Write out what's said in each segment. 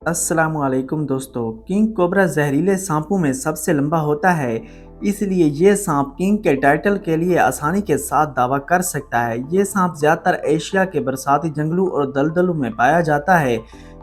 अस्सलामुअलैकुम दोस्तों। King cobra जहरीले सांपों में सबसे लंबा होता है, इसलिए ये सांप किंग के टाइटल के लिए आसानी के साथ दावा कर सकता है। ये सांप ज़्यादातर एशिया के बरसाती जंगलों और दलदलों में पाया जाता है।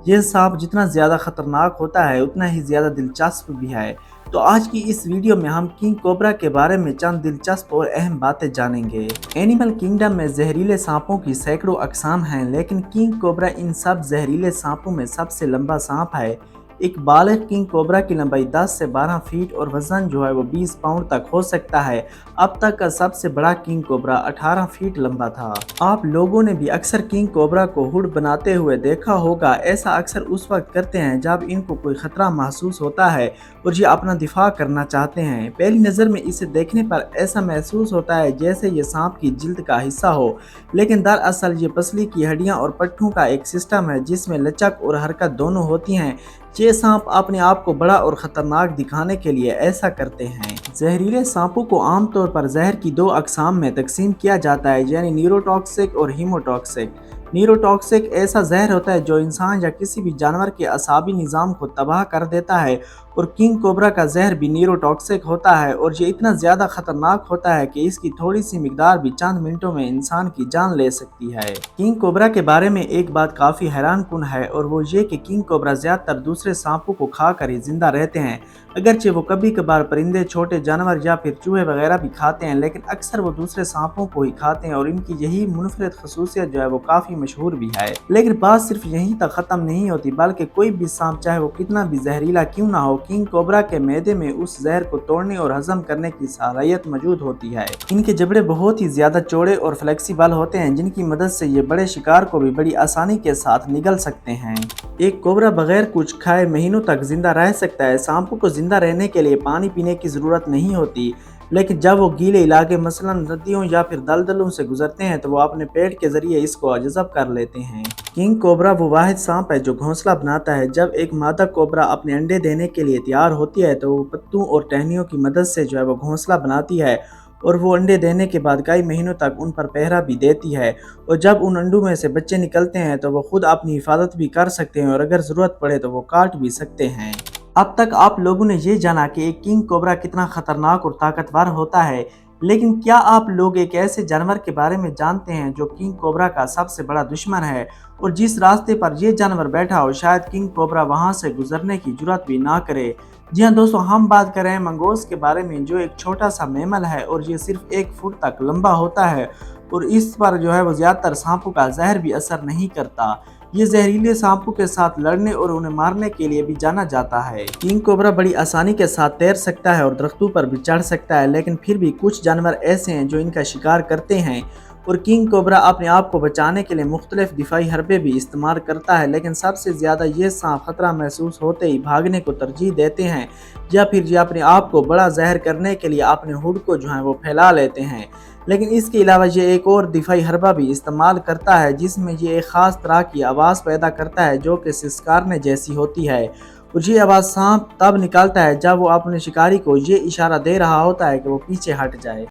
ये सांप जितना ज़्यादा खतरनाक होता है उतना ही ज़्यादा दिलचस्प भी है। तो आज की इस वीडियो में हम किंग कोबरा के बारे में चंद दिलचस्प और अहम बातें जानेंगे। एनिमल किंगडम में जहरीले सांपों की सैकड़ों अक़साम हैं, लेकिन किंग कोबरा इन सब जहरीले सांपों में सबसे लंबा सांप है। एक बालिग किंग कोबरा की लंबाई 10 से 12 फीट और वजन जो है वो 20 पाउंड तक हो सकता है। अब तक का सबसे बड़ा किंग कोबरा 18 फीट लंबा था। आप लोगों ने भी अक्सर किंग कोबरा को हुड बनाते हुए देखा होगा। ऐसा अक्सर उस वक्त करते हैं जब इनको कोई खतरा महसूस होता है और ये अपना दिफा करना चाहते हैं। पहली नज़र में इसे देखने पर ऐसा महसूस होता है जैसे ये सांप की जिल्द का हिस्सा हो, लेकिन दरअसल ये पसली की हड्डियां और पट्टों का एक सिस्टम है जिसमें लचक और हरकत दोनों होती हैं। ये सांप अपने आप को बड़ा और ख़तरनाक दिखाने के लिए ऐसा करते हैं। जहरीले सांपों को आमतौर पर जहर की दो अक़साम में तकसीम किया जाता है, यानी न्यूरोटॉक्सिक और हीमोटॉक्सिक। न्यूरोटॉक्सिक ऐसा जहर होता है जो इंसान या किसी भी जानवर के असाबी निज़ाम को तबाह कर देता है, और किंग कोबरा का जहर भी न्यूरोटॉक्सिक होता है और ये इतना ज़्यादा ख़तरनाक होता है कि इसकी थोड़ी सी मिकदार भी चंद मिनटों में इंसान की जान ले सकती है। किंग कोबरा के बारे में एक बात काफ़ी हैरान कुन है, और वो ये कि किंग कोबरा ज़्यादातर दूसरे सांपों को खाकर ही जिंदा रहते हैं। अगरचे वो कभी कभार परिंदे, छोटे जानवर या फिर चूहे वगैरह भी खाते हैं, लेकिन अक्सर वो दूसरे सांपों को ही खाते हैं और इनकी यही मुनफरद खसूसियत जो है वो काफ़ी मशहूर भी है। लेकिन बात सिर्फ यहीं तक ख़त्म नहीं होती, बल्कि कोई भी सांप चाहे वो कितना भी जहरीला क्यों ना हो, किंग कोबरा के मैदे में उस जहर को तोड़ने और हजम करने की सलाहियत मौजूद होती है। इनके जबड़े बहुत ही ज्यादा चौड़े और फ्लेक्सिबल होते हैं, जिनकी मदद से ये बड़े शिकार को भी बड़ी आसानी के साथ निगल सकते हैं। एक कोबरा बगैर कुछ खाए महीनों तक जिंदा रह सकता है। सांपों को जिंदा रहने के लिए पानी पीने की जरूरत नहीं होती, लेकिन जब वो गीले इलाके मसलन नदियों या फिर दलदलों से गुजरते हैं तो वो अपने पेट के जरिए इसको जज़ब कर लेते हैं। किंग कोबरा वो वाहिद सांप है जो घोंसला बनाता है। जब एक मादा कोबरा अपने अंडे देने के लिए तैयार होती है तो वो पत्तों और टहनियों की मदद से जो है वो घोंसला बनाती है, और वो अंडे देने के बाद कई महीनों तक उन पर पहरा भी देती है। और जब उन अंडों में से बच्चे निकलते हैं तो वो खुद अपनी हिफाजत भी कर सकते हैं, और अगर ज़रूरत पड़े तो वो काट भी सकते हैं। अब तक आप लोगों ने ये जाना कि एक किंग कोबरा कितना खतरनाक और ताकतवर होता है, लेकिन क्या आप लोग एक ऐसे जानवर के बारे में जानते हैं जो किंग कोबरा का सबसे बड़ा दुश्मन है, और जिस रास्ते पर यह जानवर बैठा हो शायद किंग कोबरा वहां से गुजरने की जुर्रत भी ना करे। जी हाँ दोस्तों, हम बात कर रहे हैं मंगोस के बारे में, जो एक छोटा सा मैमल है और ये सिर्फ 1 फुट तक लंबा होता है, और इस पर जो है वो ज़्यादातर सांपों का जहर भी असर नहीं करता। ये जहरीले सांपों के साथ लड़ने और उन्हें मारने के लिए भी जाना जाता है। किंग कोबरा बड़ी आसानी के साथ तैर सकता है और दरख्तों पर भी चढ़ सकता है, लेकिन फिर भी कुछ जानवर ऐसे हैं जो इनका शिकार करते हैं, और किंग कोबरा अपने आप को बचाने के लिए मुख्तलिफ दिफाई हरबे भी इस्तेमाल करता है। लेकिन सबसे ज़्यादा ये सांप खतरा महसूस होते ही भागने को तरजीह देते हैं, या फिर ये अपने आप को बड़ा जहर करने के लिए अपने हुड को जो है वो फैला लेते हैं। लेकिन इसके अलावा ये एक और दिफाई हरबा भी इस्तेमाल करता है, जिसमें ये एक ख़ास तरह की आवाज़ पैदा करता है जो कि सिसकारने जैसी होती है, और ये आवाज़ सांप तब निकालता है जब वो अपने शिकारी को ये इशारा दे रहा होता है कि वो पीछे हट जाए।